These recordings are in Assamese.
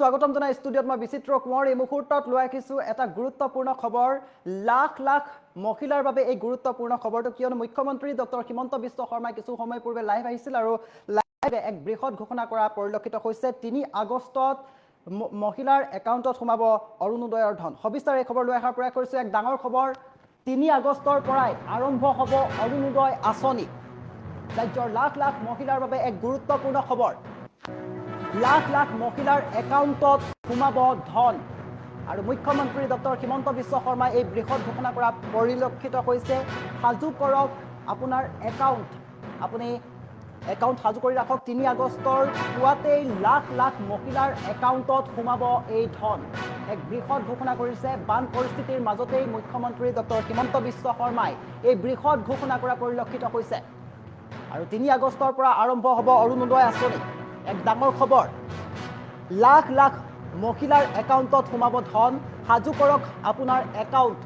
স্বাগতম জনাই ষ্টুডিঅ'ত মই বিচিত্ৰ কুমাৰ এই মুহূৰ্তত লৈ আহিছোঁ এটা গুৰুত্বপূৰ্ণ খবৰ লাখ লাখ মহিলাৰ বাবে এই গুৰুত্বপূৰ্ণ খবৰটো কিয়নো মুখ্যমন্ত্ৰী ডক্টৰ হিমন্ত বিশ্ব শৰ্মাই কিছু সময় পূৰ্বে লাইভ আহিছিল আৰু লাইভে এক বৃহৎ ঘোষণা কৰা পৰিলক্ষিত হৈছে ৩ আগষ্টত মহিলাৰ একাউণ্টত সোমাব অৰুণোদয়ৰ ধন সবিস্তাৰ এই খবৰ লৈ অহাৰ প্ৰয়াস কৰিছোঁ এক ডাঙৰ খবৰ ৩ আগষ্টৰ পৰাই আৰম্ভ হ'ব অৰুণোদয় আঁচনি ৰাজ্যৰ লাখ লাখ মহিলাৰ বাবে এক গুৰুত্বপূৰ্ণ খবৰ লাখ লাখ মহিলাৰ একাউণ্টত সোমাব ধন আৰু মুখ্যমন্ত্ৰী ডক্টৰ হিমন্ত বিশ্ব শৰ্মাই এই বৃহৎ ঘোষণা কৰা পৰিলক্ষিত হৈছে সাজু কৰক আপোনাৰ একাউণ্ট আপুনি একাউণ্ট সাজু কৰি ৰাখক ৩ আগষ্টৰ পুৱাতেই লাখ লাখ মহিলাৰ একাউণ্টত সোমাব এই ধন এক বৃহৎ ঘোষণা কৰিছে বান পৰিস্থিতিৰ মাজতেই মুখ্যমন্ত্ৰী ডক্টৰ হিমন্ত বিশ্ব শৰ্মাই এই বৃহৎ ঘোষণা কৰা পৰিলক্ষিত হৈছে আৰু ৩ আগষ্টৰ পৰা আৰম্ভ হ'ব অৰুণোদয় আঁচনি এক ডাঙৰ খবৰ লাখ লাখ মহিলাৰ একাউণ্টত সোমাব ধন সাজু কৰক আপোনাৰ একাউণ্ট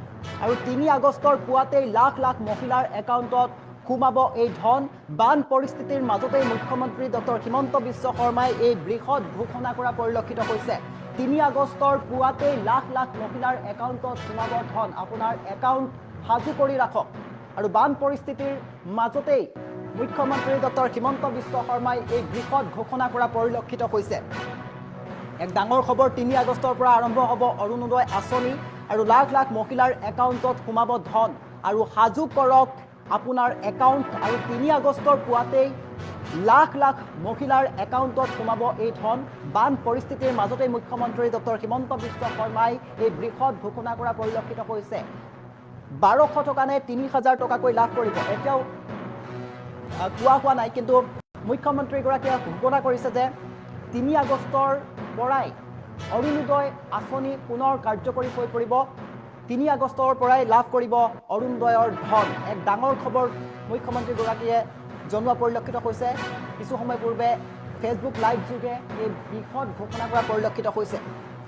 আৰু ৩ আগষ্টৰ পুৱাতেই লাখ লাখ মহিলাৰ একাউণ্টত সোমাব এই ধন বান পৰিস্থিতিৰ মাজতেই মুখ্যমন্ত্ৰী ডক্টৰ হিমন্ত বিশ্ব শৰ্মাই এই বৃহৎ ঘোষণা কৰা পৰিলক্ষিত হৈছে ৩ আগষ্টৰ পুৱাতেই লাখ লাখ মহিলাৰ একাউণ্টত সোমাব ধন আপোনাৰ একাউণ্ট সাজু কৰি ৰাখক আৰু বান পৰিস্থিতিৰ মাজতেই মুখ্যমন্ত্ৰী ডক্টৰ হিমন্ত বিশ্ব শৰ্মাই এই বৃহৎ ঘোষণা কৰা পৰিলক্ষিত হৈছে এক ডাঙৰ খবৰ ৩ আগষ্টৰ পৰা আৰম্ভ হ'ব অৰুণোদয় আঁচনি আৰু লাখ লাখ মহিলাৰ একাউণ্টত সোমাব ধন আৰু সাজু কৰক আপোনাৰ একাউণ্ট আৰু ৩ আগষ্টৰ পুৱাতেই লাখ লাখ মহিলাৰ একাউণ্টত সোমাব এই ধন বান পৰিস্থিতিৰ মাজতেই মুখ্যমন্ত্ৰী ডক্টৰ হিমন্ত বিশ্ব শৰ্মাই এই বৃহৎ ঘোষণা কৰা পৰিলক্ষিত হৈছে ১২০০ টকা নে ৩০০০ টকাকৈ লাভ কৰিব এতিয়াও কোৱা হোৱা নাই কিন্তু মুখ্যমন্ত্ৰীগৰাকীয়ে ঘোষণা কৰিছে যে ৩ আগষ্টৰ পৰাই অৰুণোদয় আঁচনি পুনৰ কাৰ্যকৰী হৈ পৰিব ৩ আগষ্টৰ পৰাই লাভ কৰিব অৰুণোদয়ৰ ধন এক ডাঙৰ খবৰ মুখ্যমন্ত্ৰীগৰাকীয়ে জনোৱা পৰিলক্ষিত হৈছে কিছু সময় পূৰ্বে ফেচবুক লাইভ যোগে এই বৃহৎ ঘোষণা কৰা পৰিলক্ষিত হৈছে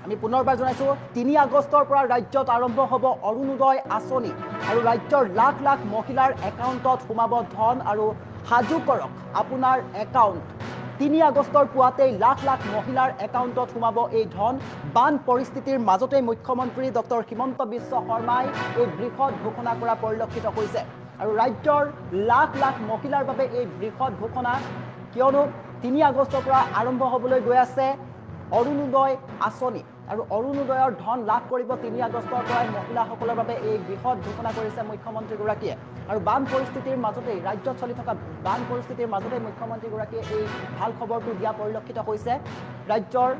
আমি পুনৰবাৰ জনাইছোঁ ৩ আগষ্টৰ পৰা ৰাজ্যত আৰম্ভ হ'ব অৰুণোদয় আঁচনি আৰু ৰাজ্যৰ লাখ লাখ মহিলাৰ একাউণ্টত সোমাব ধন আৰু সাজু কৰক আপোনাৰ একাউণ্ট ৩ আগষ্টৰ পুৱাতেই লাখ লাখ মহিলাৰ একাউণ্টত সোমাব এই ধন বান পৰিস্থিতিৰ মাজতেই মুখ্যমন্ত্ৰী ডক্টৰ হিমন্ত বিশ্ব শৰ্মাই এই বৃহৎ ঘোষণা কৰা পৰিলক্ষিত হৈছে আৰু ৰাজ্যৰ লাখ লাখ মহিলাৰ বাবে এই বৃহৎ ঘোষণা কিয়নো ৩ আগষ্টৰ পৰা আৰম্ভ হ'বলৈ গৈ আছে অৰুণোদয় আঁচনি আৰু অৰুণোদয়ৰ ধন লাভ কৰিব ৩ আগষ্টৰ পৰাই মহিলাসকলৰ বাবে এই বৃহৎ ঘোষণা কৰিছে মুখ্যমন্ত্ৰীগৰাকীয়ে আৰু বান পৰিস্থিতিৰ মাজতেই ৰাজ্যত চলি থকা বান পৰিস্থিতিৰ মাজতেই মুখ্যমন্ত্ৰীগৰাকীয়ে এই ভাল খবৰটো দিয়া পৰিলক্ষিত হৈছে ৰাজ্যৰ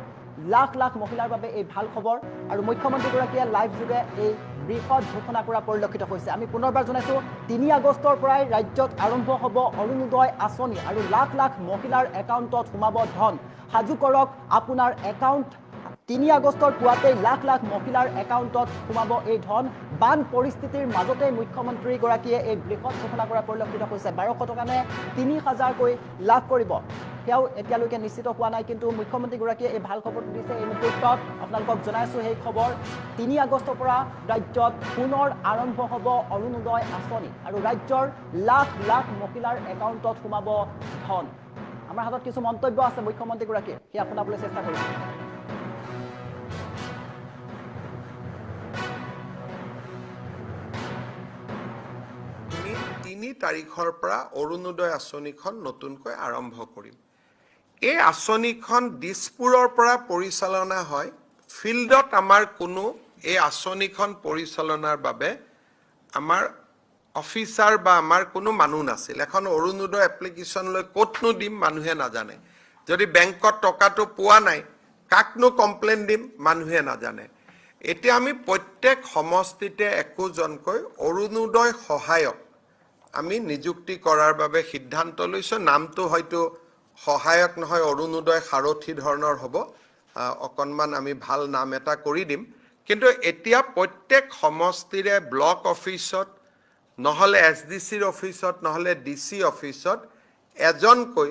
লাখ লাখ মহিলাৰ বাবে এই ভাল খবৰ আৰু মুখ্যমন্ত্ৰীগৰাকীয়ে লাইভ যোগে এই বৃহৎ ঘোষণা কৰা পৰিলক্ষিত হৈছে আমি পুনৰবাৰ জনাইছোঁ ৩ আগষ্টৰ পৰাই ৰাজ্যত আৰম্ভ হ'ব অৰুণোদয় আঁচনি আৰু লাখ লাখ মহিলাৰ একাউণ্টত সোমাব ধন সাজু কৰক আপোনাৰ একাউণ্ট ৩ আগষ্টৰ পুৱাতেই লাখ লাখ মহিলাৰ একাউণ্টত সোমাব এই ধন বান পৰিস্থিতিৰ মাজতেই মুখ্যমন্ত্ৰীগৰাকীয়ে এই বৃহৎ ঘোষণা কৰা পৰিলক্ষিত হৈছে ১২০০ টকা নে ৩০০০কৈ লাভ কৰিব সেয়াও এতিয়ালৈকে নিশ্চিত হোৱা নাই কিন্তু মুখ্যমন্ত্ৰীগৰাকীয়ে এই ভাল খবৰটো দিছে এই মুহূৰ্তত আপোনালোকক জনাইছোঁ সেই খবৰ ৩ আগষ্টৰ পৰা ৰাজ্যত পুনৰ আৰম্ভ হ'ব অৰুণোদয় আঁচনি আৰু ৰাজ্যৰ লাখ লাখ মহিলাৰ একাউণ্টত সোমাব ধন আমাৰ হাতত কিছু মন্তব্য আছে মুখ্যমন্ত্ৰীগৰাকীয়ে সেয়া শুনাবলৈ চেষ্টা কৰিছোঁ ৩ তাৰিখৰ পৰা অৰুণোদয় আঁচনিখন নতুনকৈ আৰম্ভ কৰিম এই আঁচনিখন দিছপুৰৰ পৰা পৰিচালনা হয় ফিল্ডত আমাৰ কোনো এই আঁচনিখন পৰিচালনাৰ বাবে আমাৰ অফিচাৰ বা আমাৰ কোনো মানুহ নাছিল এখন অৰুণোদয় এপ্লিকেশ্যন লৈ ক'তনো দিম মানুহে নাজানে যদি বেংকত টকাটো পোৱা নাই কাকনো কমপ্লেইন দিম মানুহে নাজানে এতিয়া আমি প্ৰত্যেক সমষ্টিতে একোজনকৈ অৰুণোদয় সহায়ক আমি নিযুক্তি কৰাৰ বাবে সিদ্ধান্ত লৈছোঁ নামটো হয়তো সহায়ক নহয় অৰুণোদয় সাৰথী ধৰণৰ হ'ব অকণমান আমি ভাল নাম এটা কৰি দিম কিন্তু এতিয়া প্ৰত্যেক সমষ্টিৰে ব্লক অফিচত নহ'লে SDCৰ অফিচত নহ'লে DC অফিচত এজনকৈ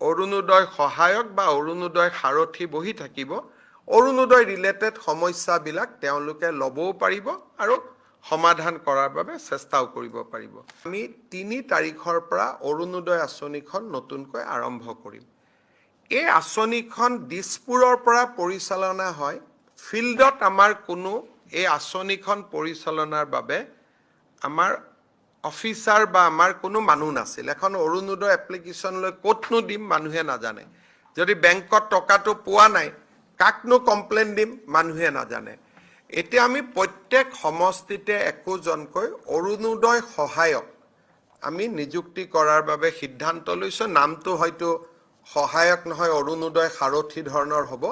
অৰুণোদয় সহায়ক বা অৰুণোদয় সাৰথী বহি থাকিব অৰুণোদয় ৰিলেটেড সমস্যাবিলাক তেওঁলোকে ল'বও পাৰিব আৰু সমাধান কৰাৰ বাবে চেষ্টাও কৰিব পাৰিব আমি ৩ তাৰিখৰ পৰা অৰুণোদয় আঁচনিখন নতুনকৈ আৰম্ভ কৰিম এই আঁচনিখন দিছপুৰৰ পৰা পৰিচালনা হয়। ফিল্ডত আমাৰ কোনো এই আঁচনিখন পৰিচালনাৰ বাবে আমাৰ অফিচাৰ বা আমাৰ কোনো মানুহ নাছিল। এখন অৰুণোদয় এপ্লিকেশ্যন লৈ ক'তনো দিম মানুহে নাজানে। যদি বেংকত টকাটো পোৱা নাই কাকনো কমপ্লেইন দিম মানুহে নাজানে। এতিয়া আমি প্ৰত্যেক সমষ্টিতে একোজনকৈ অৰুণোদয় সহায়ক আমি নিযুক্তি কৰাৰ বাবে সিদ্ধান্ত লৈছোঁ। নামটো হয়তো সহায়ক নহয়, অৰুণোদয় সাৰথি ধৰণৰ হ'ব।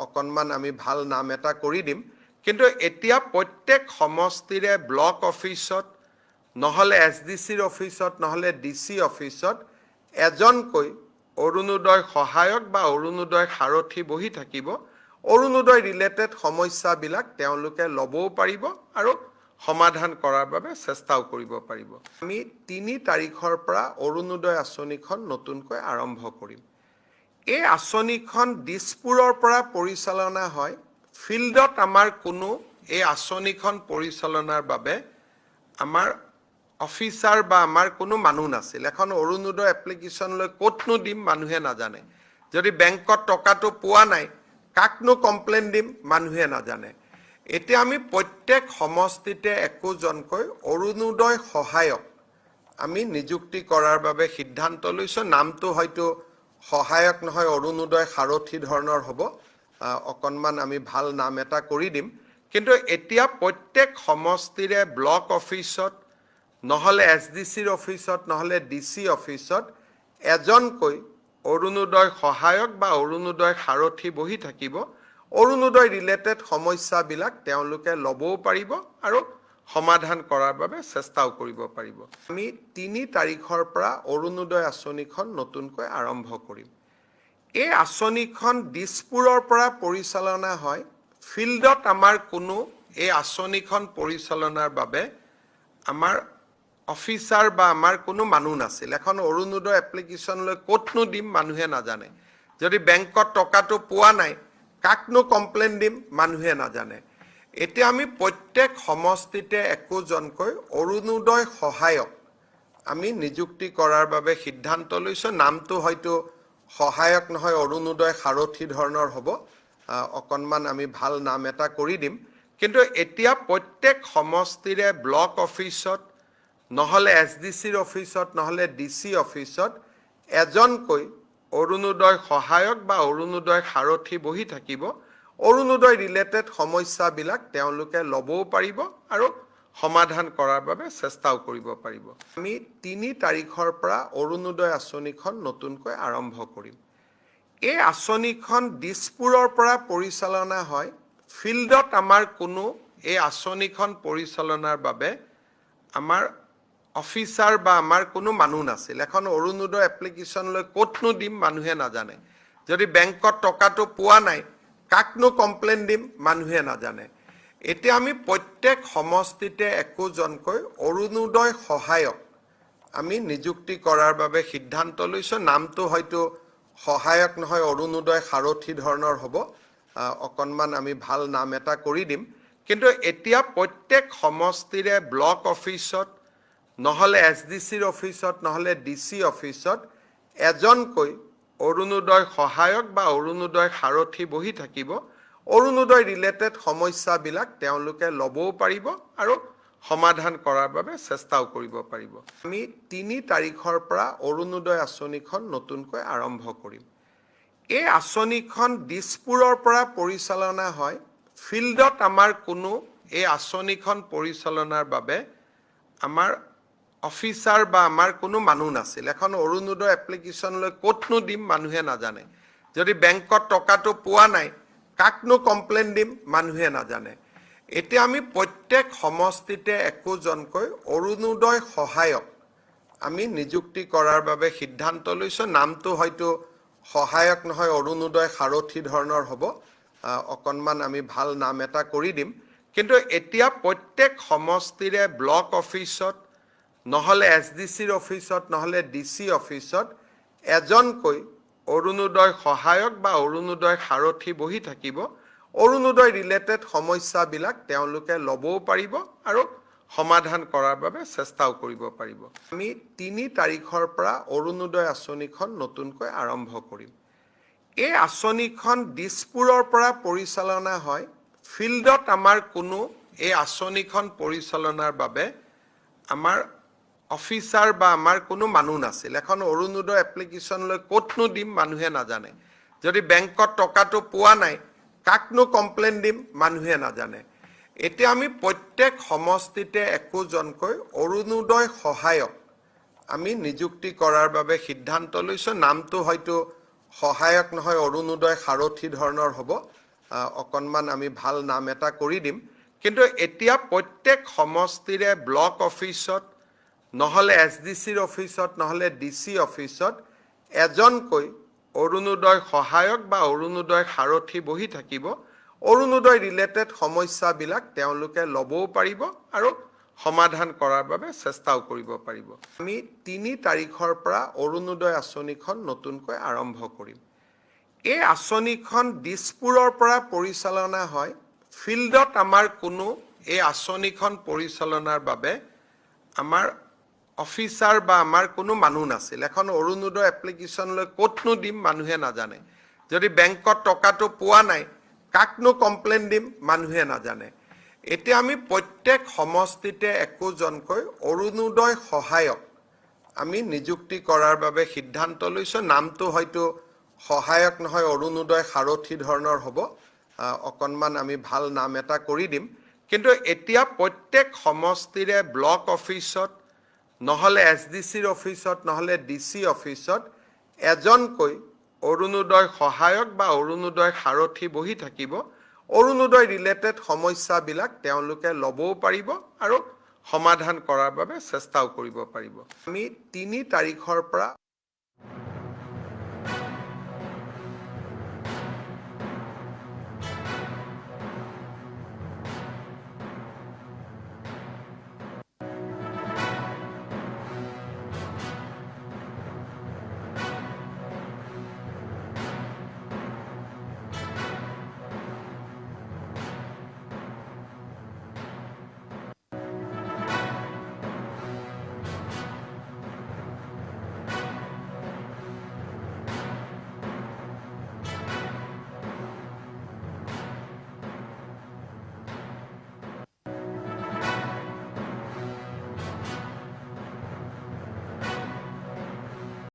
অকণমান আমি ভাল নাম এটা কৰি দিম। কিন্তু এতিয়া প্ৰত্যেক সমষ্টিৰে ব্লক অফিচত নহ'লে SDCৰ অফিচত নহ'লে DC অফিচত এজনকৈ অৰুণোদয় সহায়ক বা অৰুণোদয় সাৰথি বহি থাকিব। অৰুণোদয় ৰিলেটেড সমস্যাবিলাক তেওঁলোকে ল'বও পাৰিব আৰু সমাধান কৰাৰ বাবে চেষ্টাও কৰিব পাৰিব। আমি 3 তাৰিখৰ পৰা অৰুণোদয় আঁচনিখন নতুনকৈ আৰম্ভ কৰিম। এই আঁচনিখন দিছপুৰৰ পৰা পৰিচালনা হয়। ফিল্ডত আমাৰ কোনো এই আঁচনিখন পৰিচালনাৰ বাবে আমাৰ অফিচাৰ বা আমাৰ কোনো মানুহ নাছিল। এখন অৰুণোদয় এপ্লিকেশ্যন লৈ ক'তনো দিম মানুহে নাজানে। যদি বেংকত টকাটো পোৱা নাই কাকনো কমপ্লেইন দিম মানুহে নাজানে। এতিয়া আমি প্ৰত্যেক সমষ্টিতে একোজনকৈ অৰুণোদয় সহায়ক আমি নিযুক্তি কৰাৰ বাবে সিদ্ধান্ত লৈছোঁ। নামটো হয়তো সহায়ক নহয়, অৰুণোদয় সাৰথি ধৰণৰ হ'ব। অকণমান আমি ভাল নাম এটা কৰি দিম। কিন্তু এতিয়া প্ৰত্যেক সমষ্টিৰে ব্লক অফিচত নহ'লে SDCৰ অফিচত নহ'লে DC অফিচত এজনকৈ অৰুণোদয় সহায়ক বা অৰুণোদয় সাৰথি বহি থাকিব। অৰুণোদয় ৰিলেটেড সমস্যাবিলাক তেওঁলোকে ল'বও পাৰিব আৰু সমাধান কৰাৰ বাবে চেষ্টাও কৰিব পাৰিব। আমি 3 তাৰিখৰ পৰা অৰুণোদয় আঁচনিখন নতুনকৈ আৰম্ভ কৰিম। এই আঁচনিখন দিছপুৰৰ পৰা পৰিচালনা হয়। ফিল্ডত আমাৰ কোনো এই আঁচনিখন পৰিচালনাৰ বাবে আমাৰ অফিচাৰ বা আমাৰ কোনো মানুহ নাছিল। এখন অৰুণোদয় এপ্লিকেশ্যন লৈ ক'তনো দিম মানুহে নাজানে। যদি বেংকত টকাটো পোৱা নাই কাকনো কমপ্লেইন দিম মানুহে নাজানে। এতিয়া আমি প্ৰত্যেক সমষ্টিতে একোজনকৈ অৰুণোদয় সহায়ক আমি নিযুক্তি কৰাৰ বাবে সিদ্ধান্ত লৈছোঁ। নামটো হয়তো সহায়ক নহয়, অৰুণোদয় সাৰথি ধৰণৰ হ'ব। অকণমান আমি ভাল নাম এটা কৰি দিম। কিন্তু এতিয়া প্ৰত্যেক সমষ্টিৰে ব্লক অফিচত নহ'লে SDCৰ অফিচত নহ'লে DC অফিচত এজনকৈ অৰুণোদয় সহায়ক বা অৰুণোদয় সাৰথি বহি থাকিব। অৰুণোদয় ৰিলেটেড সমস্যাবিলাক তেওঁলোকে ল'বও পাৰিব আৰু সমাধান কৰাৰ বাবে চেষ্টাও কৰিব পাৰিব। আমি 3 তাৰিখৰ পৰা অৰুণোদয় আঁচনিখন নতুনকৈ আৰম্ভ কৰিম। এই আঁচনিখন দিছপুৰৰ পৰা পৰিচালনা হয়। ফিল্ডত আমাৰ কোনো এই আঁচনিখন পৰিচালনাৰ বাবে আমাৰ অফিচাৰ বা আমাৰ কোনো মানুহ নাছিল। এখন অৰুণোদয় এপ্লিকেশ্যন লৈ ক'তনো দিম মানুহে নাজানে। যদি বেংকত টকাটো পোৱা নাই কাকনো কমপ্লেইন দিম মানুহে নাজানে। এতিয়া আমি প্ৰত্যেক সমষ্টিতে একোজনকৈ অৰুণোদয় সহায়ক আমি নিযুক্তি কৰাৰ বাবে সিদ্ধান্ত লৈছোঁ। নামটো হয়তো সহায়ক নহয়, অৰুণোদয় সাৰথি ধৰণৰ হ'ব। অকণমান আমি ভাল নাম এটা কৰি দিম। কিন্তু এতিয়া প্ৰত্যেক সমষ্টিৰে ব্লক অফিচত নহ'লে SDCৰ অফিচত নহ'লে DC অফিচত এজনকৈ অৰুণোদয় সহায়ক বা অৰুণোদয় সাৰথি বহি থাকিব। অৰুণোদয় ৰিলেটেড সমস্যাবিলাক তেওঁলোকে ল'বও পাৰিব আৰু সমাধান কৰাৰ বাবে চেষ্টাও কৰিব পাৰিব। আমি 3 তাৰিখৰ পৰা অৰুণোদয় আঁচনিখন নতুনকৈ আৰম্ভ কৰিম। এই আঁচনিখন দিছপুৰৰ পৰা পৰিচালনা হয়। ফিল্ডত আমাৰ কোনো এই আঁচনিখন পৰিচালনাৰ বাবে আমাৰ অফিচাৰ বা আমাৰ কোনো মানুহ নাছিল। এখন অৰুণোদয় এপ্লিকেশ্যন লৈ ক'তনো দিম মানুহে নাজানে। যদি বেংকত টকাটো পোৱা নাই কাকনো কমপ্লেইন দিম মানুহে নাজানে। এতিয়া আমি প্ৰত্যেক সমষ্টিতে একোজনকৈ অৰুণোদয় সহায়ক আমি নিযুক্তি কৰাৰ বাবে সিদ্ধান্ত লৈছোঁ। নামটো হয়তো সহায়ক নহয়, অৰুণোদয় সাৰথি ধৰণৰ হ'ব। অকণমান আমি ভাল নাম এটা কৰি দিম। কিন্তু এতিয়া প্ৰত্যেক সমষ্টিৰে ব্লক অফিচত নহ'লে SDCৰ অফিচত নহ'লে DC অফিচত এজনকৈ অৰুণোদয় সহায়ক বা অৰুণোদয় সাৰথি বহি থাকিব। অৰুণোদয় ৰিলেটেড সমস্যাবিলাক তেওঁলোকে ল'বও পাৰিব আৰু সমাধান কৰাৰ বাবে চেষ্টাও কৰিব পাৰিব। আমি 3 তাৰিখৰ পৰা অৰুণোদয় আঁচনিখন নতুনকৈ আৰম্ভ কৰিম। এই আঁচনিখন দিছপুৰৰ পৰা পৰিচালনা হয়। ফিল্ডত আমাৰ কোনো এই আঁচনিখন পৰিচালনাৰ বাবে আমাৰ অফিচাৰ বা আমাৰ কোনো মানুহ নাছিল। এখন অৰুণোদয় এপ্লিকেশ্যন লৈ ক'তনো দিম মানুহে নাজানে। যদি বেংকত টকাটো পোৱা নাই কাকনো কমপ্লেইন দিম মানুহে নাজানে। এতিয়া আমি প্ৰত্যেক সমষ্টিতে একোজনকৈ অৰুণোদয় সহায়ক আমি নিযুক্তি কৰাৰ বাবে সিদ্ধান্ত লৈছোঁ। নামটো হয়তো সহায়ক নহয়, অৰুণোদয় সাৰথি ধৰণৰ হ'ব। অকণমান আমি ভাল নাম এটা কৰি দিম। কিন্তু এতিয়া প্ৰত্যেক সমষ্টিৰে ব্লক অফিচত নহ'লে SDCৰ অফিচত নহ'লে DC অফিচত এজনকৈ অৰুণোদয় সহায়ক বা অৰুণোদয় সাৰথি বহি থাকিব। অৰুণোদয় ৰিলেটেড সমস্যাবিলাক তেওঁলোকে ল'বও পাৰিব আৰু সমাধান কৰাৰ বাবে চেষ্টাও কৰিব পাৰিব। আমি 3 তাৰিখৰ পৰা অৰুণোদয় আঁচনিখন নতুনকৈ আৰম্ভ কৰিম। এই আঁচনিখন দিছপুৰৰ পৰা পৰিচালনা হয়। ফিল্ডত আমাৰ কোনো এই আঁচনিখন পৰিচালনাৰ বাবে আমাৰ অফিচাৰ বা আমাৰ কোনো মানুহ নাছিল। এখন অৰুণোদয় এপ্লিকেশ্যন লৈ ক'তনো দিম মানুহে নাজানে। যদি বেংকত টকাটো পোৱা নাই কাকনো কমপ্লেইন দিম মানুহে নাজানে। এতিয়া আমি প্ৰত্যেক সমষ্টিতে একোজনকৈ অৰুণোদয় সহায়ক আমি নিযুক্তি কৰাৰ বাবে সিদ্ধান্ত লৈছোঁ। নামটো হয়তো সহায়ক নহয়, অৰুণোদয় সাৰথি ধৰণৰ হ'ব। অকণমান আমি ভাল নাম এটা কৰি দিম। কিন্তু এতিয়া প্ৰত্যেক সমষ্টিৰে ব্লক অফিচত নহ'লে SDCৰ অফিচত নহ'লে DC অফিচত এজনকৈ অৰুণোদয় সহায়ক বা অৰুণোদয় সাৰথি বহি থাকিব। অৰুণোদয় ৰিলেটেড সমস্যাবিলাক তেওঁলোকে ল'বও পাৰিব আৰু সমাধান কৰাৰ বাবে চেষ্টাও কৰিব পাৰিব। আমি 3 তাৰিখৰ পৰা